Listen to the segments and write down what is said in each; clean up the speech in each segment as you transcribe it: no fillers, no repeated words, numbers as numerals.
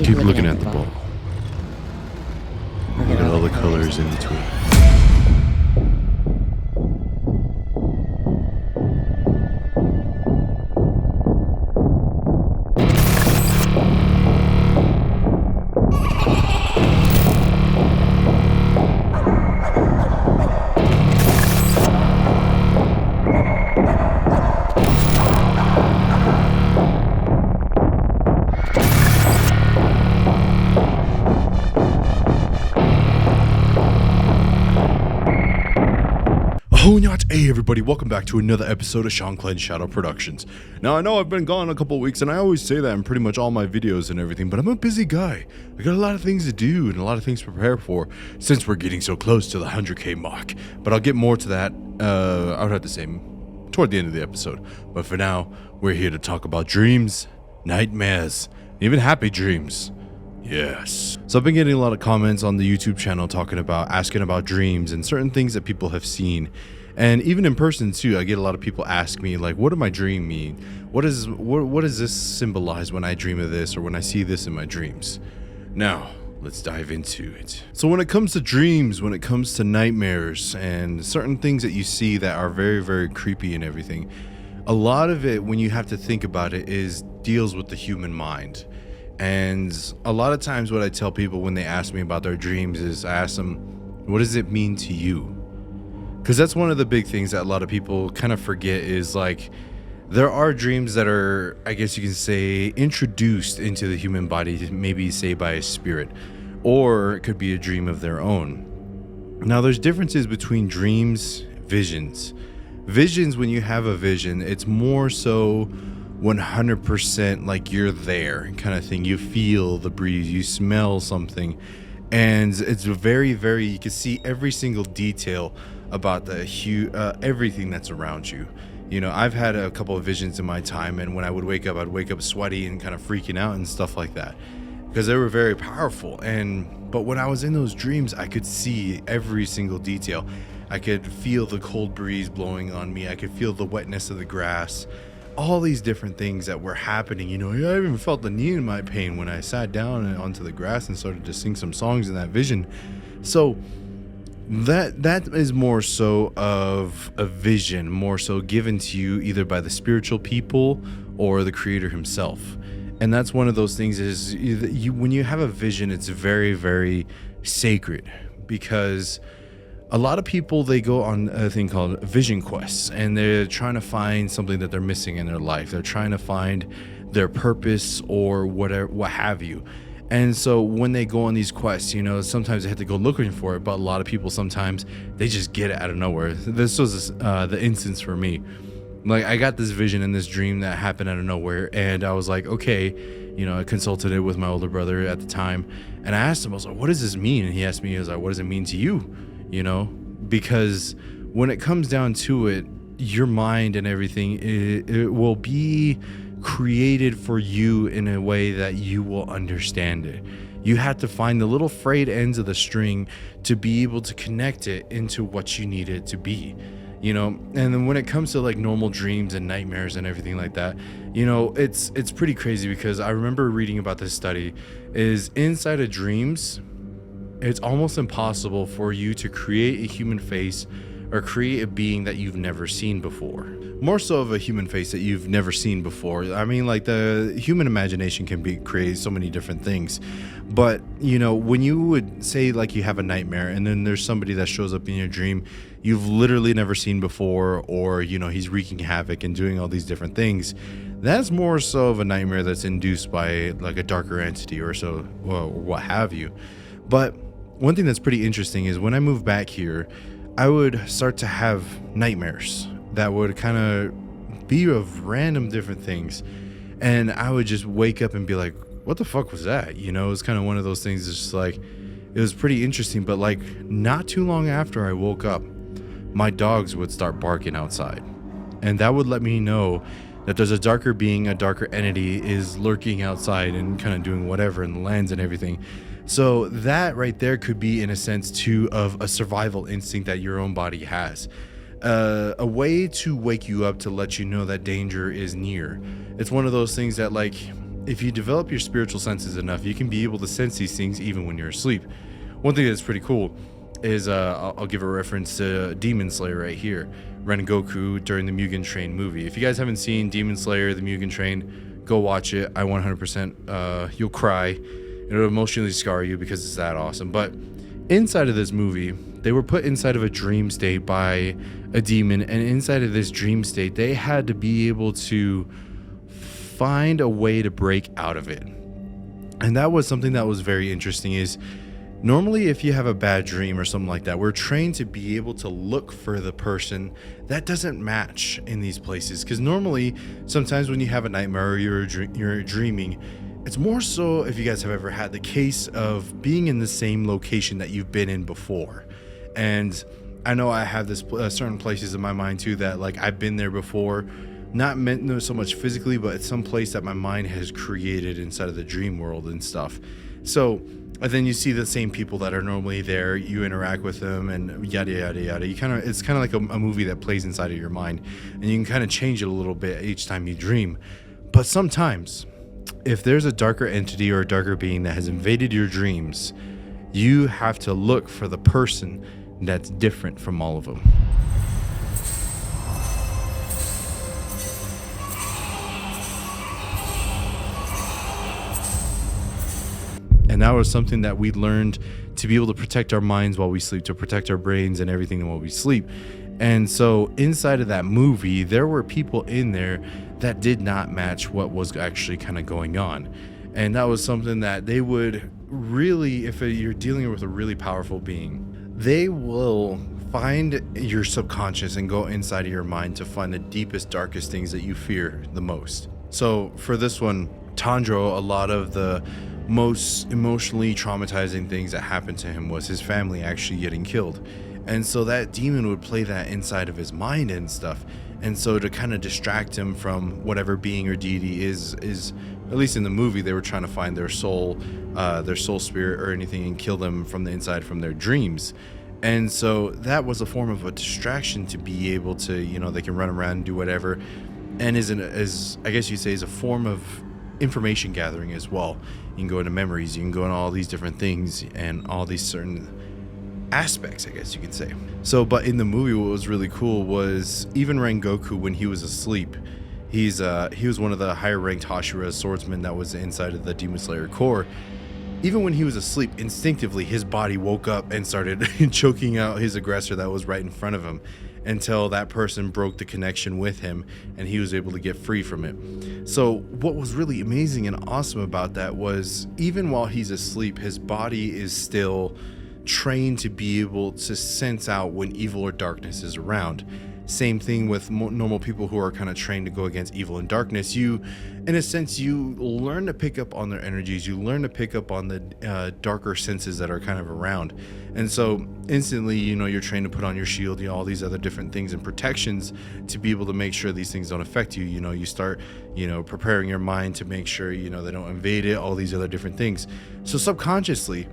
Keep looking at the ball. Look at all the colors in between. Hey everybody, welcome back to another episode of Shanclen Shadow Productions. Now I know I've been gone a couple of weeks and I always say that in pretty much all my videos and everything, but I'm a busy guy. I got a lot of things to do and a lot of things to prepare for since we're getting so close to the 100k mark. But I'll get more to that, I would have to say, toward the end of the episode. But for now, we're here to talk about dreams, nightmares, even happy dreams. Yes. So I've been getting a lot of comments on the YouTube channel asking about dreams and certain things that people have seen. And even in person too, I get a lot of people ask me like, what do my dream mean? What does this symbolize when I dream of this or when I see this in my dreams? Now, let's dive into it. So when it comes to dreams, when it comes to nightmares and certain things that you see that are very, very creepy and everything, a lot of it, when you have to think about it, deals with the human mind. And a lot of times what I tell people when they ask me about their dreams is I ask them, what does it mean to you? Because that's one of the big things that a lot of people kind of forget is like, there are dreams that are, I guess you can say, introduced into the human body, maybe say by a spirit, or it could be a dream of their own. Now there's differences between dreams, visions. Visions, when you have a vision, it's more so 100% like you're there kind of thing. You feel the breeze, you smell something, and it's very, very, you can see every single detail about everything that's around you. You know, I've had a couple of visions in my time, and when I would wake up, I'd wake up sweaty and kind of freaking out and stuff like that because they were very powerful. But when I was in those dreams, I could see every single detail. I could feel the cold breeze blowing on me. I could feel the wetness of the grass, all these different things that were happening. You know, I even felt the knee in my pain when I sat down onto the grass and started to sing some songs in that vision. So that is more so of a vision, more so given to you either by the spiritual people or the creator himself. And that's one of those things is when you have a vision, it's very, very sacred, because a lot of people, they go on a thing called vision quests, and they're trying to find something that they're missing in their life. They're trying to find their purpose or whatever, what have you. And so when they go on these quests, you know, sometimes they have to go looking for it, but a lot of people, sometimes they just get it out of nowhere. This was the instance for me. Like, I got this vision and this dream that happened out of nowhere, and I was like, okay, you know, I consulted it with my older brother at the time, and I asked him, I was like, what does this mean? And he asked me, he was like, what does it mean to you? You know, because when it comes down to it, your mind and everything, it will be created for you in a way that you will understand it. You have to find the little frayed ends of the string to be able to connect it into what you need it to be, you know. And then when it comes to like normal dreams and nightmares and everything like that, you know, it's pretty crazy, because I remember reading about this study is inside of dreams, it's almost impossible for you to create a human face or create a being that you've never seen before. More so of a human face that you've never seen before. I mean, like, the human imagination can create so many different things. But, you know, when you would say like you have a nightmare and then there's somebody that shows up in your dream you've literally never seen before, or, you know, he's wreaking havoc and doing all these different things, that's more so of a nightmare that's induced by like a darker entity or so, or what have you. But one thing that's pretty interesting is when I moved back here, I would start to have nightmares that would kind of be of random different things. And I would just wake up and be like, what the fuck was that? You know, it was kind of one of those things. It's just like, it was pretty interesting. But like, not too long after I woke up, my dogs would start barking outside. And that would let me know that there's a darker being, a darker entity is lurking outside and kind of doing whatever in the lands and everything. So that right there could be, in a sense, too, of a survival instinct that your own body has. A way to wake you up to let you know that danger is near. It's one of those things that, like, if you develop your spiritual senses enough, you can be able to sense these things even when you're asleep. One thing that's pretty cool is I'll give a reference to Demon Slayer right here, Rengoku during the Mugen Train movie. If you guys haven't seen Demon Slayer, the Mugen Train, go watch it. I 100%, you'll cry. It'll emotionally scar you because it's that awesome. But inside of this movie, they were put inside of a dream state by a demon, and inside of this dream state, they had to be able to find a way to break out of it. And that was something that was very interesting. Is normally if you have a bad dream or something like that, we're trained to be able to look for the person that doesn't match in these places, because normally sometimes when you have a nightmare or you're dreaming, it's more so if you guys have ever had the case of being in the same location that you've been in before. And I know I have this certain places in my mind too that like I've been there before, not meant so much physically, but it's some place that my mind has created inside of the dream world and stuff. So and then you see the same people that are normally there, you interact with them and yada yada yada. It's kind of like a movie that plays inside of your mind, and you can kind of change it a little bit each time you dream. But sometimes if there's a darker entity or a darker being that has invaded your dreams, you have to look for the person that's different from all of them. And that was something that we learned to be able to protect our minds while we sleep, to protect our brains and everything while we sleep. And so inside of that movie, there were people in there that did not match what was actually kind of going on. And that was something that they would really, if you're dealing with a really powerful being, they will find your subconscious and go inside of your mind to find the deepest, darkest things that you fear the most. So for this one, Tandro, a lot of the most emotionally traumatizing things that happened to him was his family actually getting killed. And so that demon would play that inside of his mind and stuff. And so to kind of distract him from whatever being or deity is at least in the movie, they were trying to find their soul spirit or anything and kill them from the inside from their dreams. And so that was a form of a distraction to be able to, they can run around and do whatever. And is I guess you say is a form of information gathering as well. You can go into memories, you can go into all these different things and all these certain aspects, I guess you could say. So, but in the movie, what was really cool was even Rengoku, when he was asleep, he was one of the higher ranked Hashira swordsmen that was inside of the Demon Slayer Corps. Even when he was asleep, instinctively his body woke up and started choking out his aggressor that was right in front of him, until that person broke the connection with him and he was able to get free from it. So what was really amazing and awesome about that was even while he's asleep, his body is still trained to be able to sense out when evil or darkness is around. Same thing with normal people who are kind of trained to go against evil and darkness. You, in a sense, you learn to pick up on their energies. You learn to pick up on the darker senses that are kind of around. And so instantly, you're trained to put on your shield, all these other different things and protections to be able to make sure these things don't affect you. You start, preparing your mind to make sure, they don't invade it, all these other different things. So subconsciously,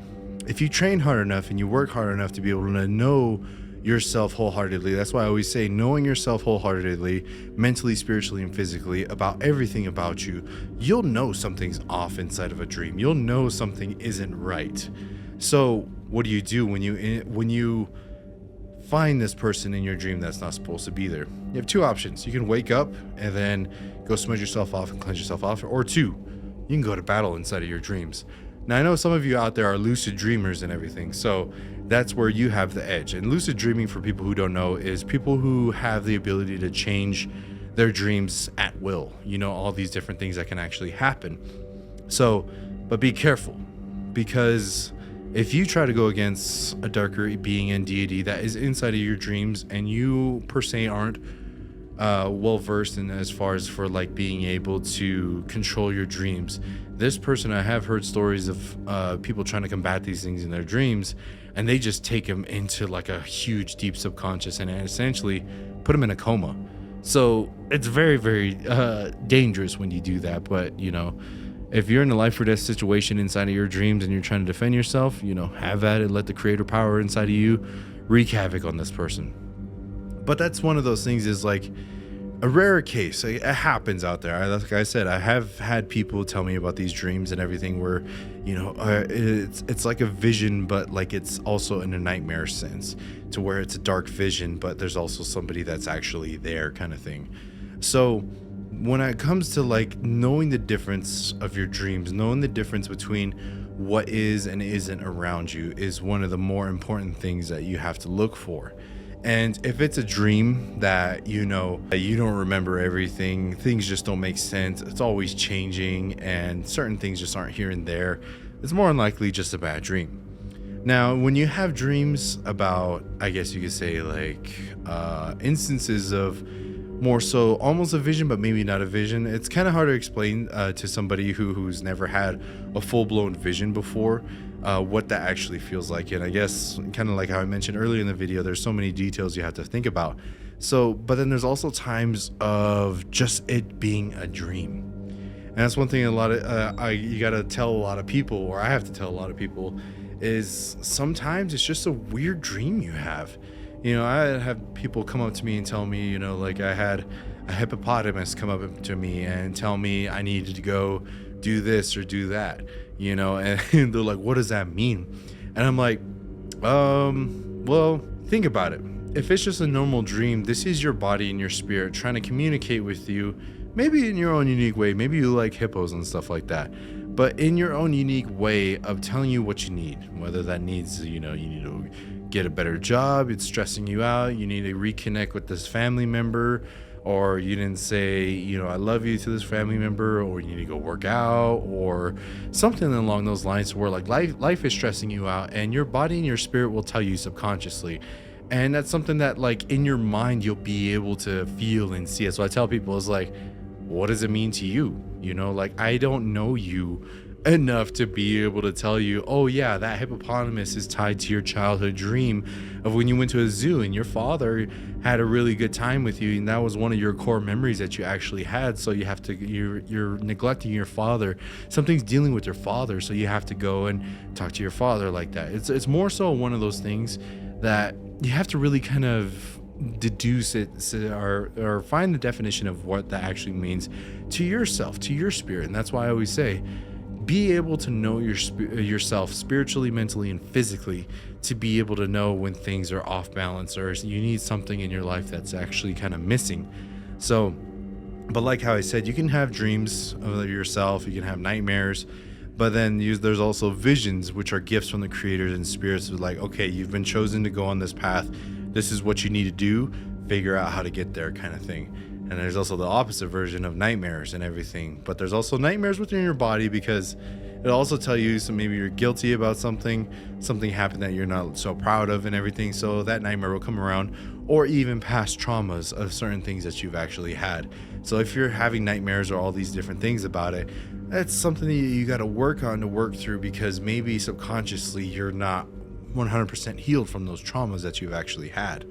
if you train hard enough and you work hard enough to be able to know yourself wholeheartedly, that's why I always say knowing yourself wholeheartedly, mentally, spiritually, and physically, about everything about you, you'll know something's off inside of a dream. You'll know something isn't right. So what do you do when you find this person in your dream that's not supposed to be there? You have two options. You can wake up and then go smudge yourself off and cleanse yourself off, or two, you can go to battle inside of your dreams. Now, I know some of you out there are lucid dreamers and everything, so that's where you have the edge. And lucid dreaming, for people who don't know, is people who have the ability to change their dreams at will. All these different things that can actually happen. So, but be careful, because if you try to go against a darker being and deity that is inside of your dreams, and you per se aren't well versed in as far as for like being able to control your dreams, this person, I have heard stories of people trying to combat these things in their dreams, and they just take them into like a huge deep subconscious and essentially put them in a coma. So it's very, very dangerous when you do that. But if you're in a life or death situation inside of your dreams and you're trying to defend yourself, have at it. Let the creator power inside of you wreak havoc on this person. But that's one of those things, is like, a rare case. It happens out there. Like I said, I have had people tell me about these dreams and everything where, it's like a vision, but like it's also in a nightmare sense, to where it's a dark vision, but there's also somebody that's actually there, kind of thing. So when it comes to like knowing the difference of your dreams, knowing the difference between what is and isn't around you is one of the more important things that you have to look for. And if it's a dream that you don't remember everything, things just don't make sense, it's always changing, and certain things just aren't here and there, it's more than likely just a bad dream. Now, when you have dreams about, I guess you could say, like instances of more so almost a vision, but maybe not a vision, it's kind of hard to explain to somebody who's never had a full-blown vision before, what that actually feels like. And I guess kind of like how I mentioned earlier in the video, there's so many details you have to think about. So, but then there's also times of just it being a dream. And that's one thing you got to tell a lot of people, or I have to tell a lot of people, is sometimes it's just a weird dream you have. I have people come up to me and tell me, like I had a hippopotamus come up to me and tell me I needed to go do this or do that, and they're like, what does that mean? And I'm like, well, think about it. If it's just a normal dream, this is your body and your spirit trying to communicate with you, maybe in your own unique way. Maybe you like hippos and stuff like that, but in your own unique way of telling you what you need, whether that needs, you need to get a better job, it's stressing you out, you need to reconnect with this family member, or you didn't say, I love you to this family member, or you need to go work out, or something along those lines, where like life is stressing you out, and your body and your spirit will tell you subconsciously. And that's something that like in your mind you'll be able to feel and see it. So I tell people, it's like, what does it mean to you? Like I don't know you enough to be able to tell you, oh yeah, that hippopotamus is tied to your childhood dream of when you went to a zoo and your father had a really good time with you, and that was one of your core memories that you actually had. So you're neglecting your father, something's dealing with your father, so you have to go and talk to your father like that. It's more so one of those things that you have to really kind of deduce it, or find the definition of what that actually means to yourself, to your spirit. And that's why I always say, be able to know yourself spiritually, mentally, and physically, to be able to know when things are off balance, or you need something in your life that's actually kind of missing. So, but like how I said, you can have dreams of yourself, you can have nightmares, but then there's also visions, which are gifts from the creators and spirits. Like, okay, you've been chosen to go on this path, this is what you need to do, figure out how to get there, kind of thing. And there's also the opposite version of nightmares and everything. But there's also nightmares within your body, because it'll also tell you, so maybe you're guilty about something happened that you're not so proud of and everything. So that nightmare will come around, or even past traumas of certain things that you've actually had. So if you're having nightmares or all these different things about it, that's something that you got to work on, to work through, because maybe subconsciously you're not 100% healed from those traumas that you've actually had.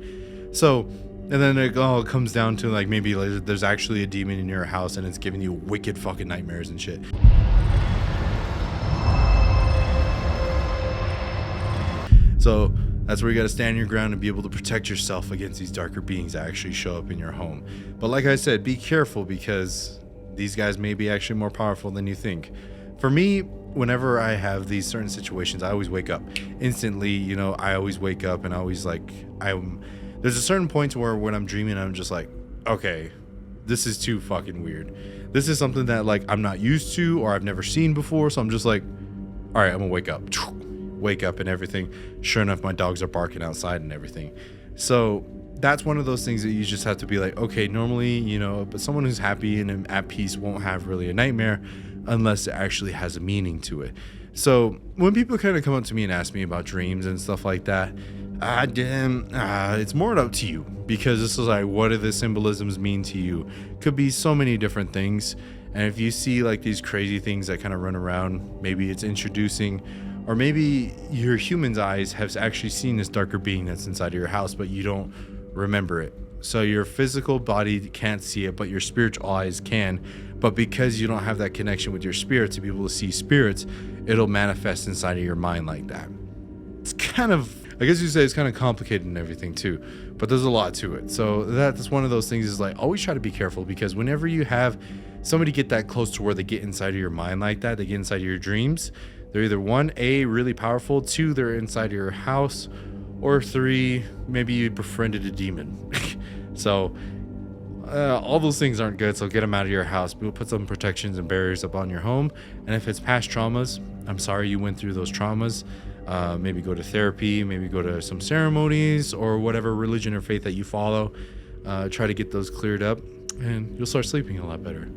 So, and then it all comes down to like, maybe there's actually a demon in your house and it's giving you wicked fucking nightmares and shit. So that's where you got to stand your ground and be able to protect yourself against these darker beings that actually show up in your home. But like I said, be careful, because these guys may be actually more powerful than you think. For me, whenever I have these certain situations, I always wake up instantly. I always wake up, and I always there's a certain point to where when I'm dreaming, I'm just like, okay, this is too fucking weird. This is something that like I'm not used to, or I've never seen before. So I'm just like, all right, I'm gonna wake up and everything. Sure enough, my dogs are barking outside and everything. So that's one of those things that you just have to be like, okay, normally, but someone who's happy and at peace won't have really a nightmare unless it actually has a meaning to it. So when people kind of come up to me and ask me about dreams and stuff like that, it's more up to you, because this is like, what do the symbolisms mean to you? Could be so many different things. And if you see like these crazy things that kind of run around, maybe it's introducing, or maybe your human's eyes have actually seen this darker being that's inside of your house, but you don't remember it. So your physical body can't see it, but your spiritual eyes can. But because you don't have that connection with your spirit to be able to see spirits, it'll manifest inside of your mind like that. It's kind of I guess you say it's kind of complicated and everything too, but there's a lot to it. So that's one of those things is like, always try to be careful, because whenever you have somebody get that close to where they get inside of your mind like that, they get inside of your dreams, they're either 1, A, really powerful, 2, they're inside of your house, or 3, maybe you befriended a demon. So all those things aren't good, so get them out of your house. We'll put some protections and barriers up on your home. And if it's past traumas, I'm sorry you went through those traumas. Maybe go to therapy, maybe go to some ceremonies or whatever religion or faith that you follow. Try to get those cleared up, and you'll start sleeping a lot better.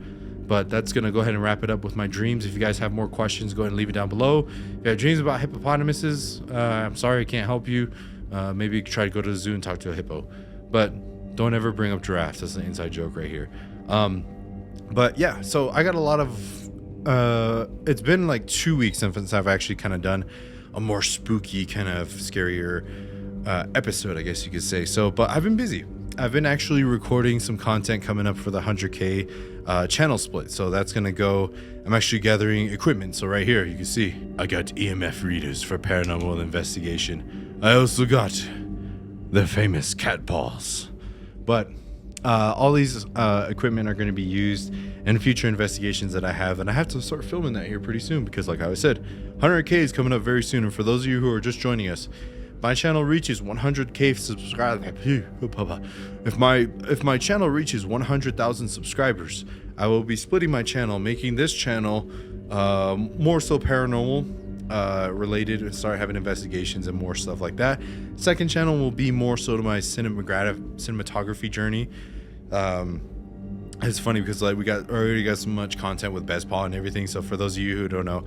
But that's going to go ahead and wrap it up with my dreams. If you guys have more questions, go ahead and leave it down below. If you have dreams about hippopotamuses, I'm sorry I can't help you. Maybe try to go to the zoo and talk to a hippo. But don't ever bring up giraffes. That's an inside joke right here. But yeah, so I got a lot of... it's been like 2 weeks since I've actually kind of done a more spooky, kind of scarier episode, I guess you could say. So, but I've been busy. I've been actually recording some content coming up for the 100K channel split. So that's going to go... I'm actually gathering equipment. So right here, you can see I got EMF readers for paranormal investigation. I also got the famous cat paws. But all these equipment are going to be used in future investigations that I have, and I have to start filming that here pretty soon, because like I said, 100K is coming up very soon. And for those of you who are just joining us, my channel reaches 100K subscribers. If my channel reaches 100,000 subscribers, I will be splitting my channel, making this channel more so paranormal related, and start having investigations and more stuff like that. Second channel will be more so to my cinematography journey. It's funny because like we already got so much content with Best Paw and everything. So for those of you who don't know,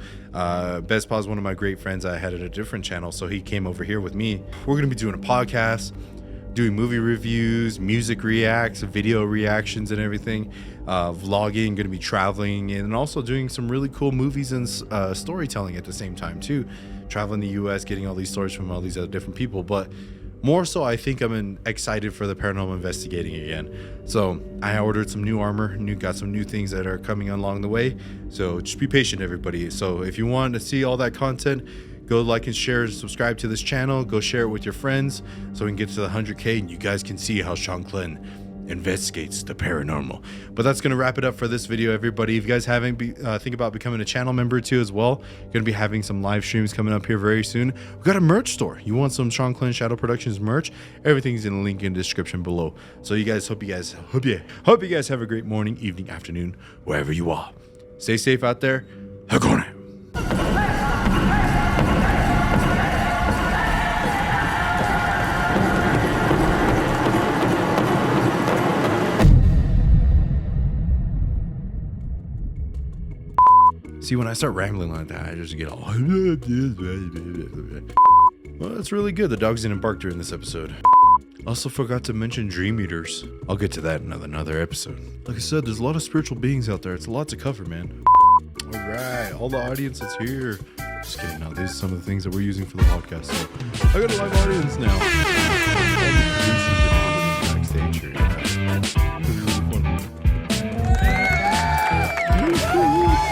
Best Paw is one of my great friends I had at a different channel, so he came over here with me. We're gonna be doing a podcast, doing movie reviews, music reacts, video reactions and everything, vlogging, gonna be traveling, and also doing some really cool movies and storytelling at the same time too. Traveling the US, getting all these stories from all these other different people. But more so, I think I'm excited for the paranormal investigating again. So I ordered some new armor, got some new things that are coming along the way. So just be patient, everybody. So if you want to see all that content, go like and share and subscribe to this channel. Go share it with your friends so we can get to the 100K and you guys can see how Shanclen investigates the paranormal. But that's going to wrap it up for this video, everybody. If you guys haven't think about becoming a channel member too as well, going to be having some live streams coming up here very soon. We've got a merch store. You want some Shanclen Shadow Productions merch? Everything's in the link in the description below. So you guys, hope you guys have a great morning, evening, afternoon, wherever you are. Stay safe out there. Hakone. See, when I start rambling like that, I just get all... Well, that's really good. The dogs didn't bark during this episode. Also forgot to mention dream eaters. I'll get to that in another episode. Like I said, there's a lot of spiritual beings out there. It's a lot to cover, man. All right, all the audience that's here. Just kidding. No, these are some of the things that we're using for the podcast. So I got a live audience now. Backstage here. Yeah. It's really fun. Just kidding.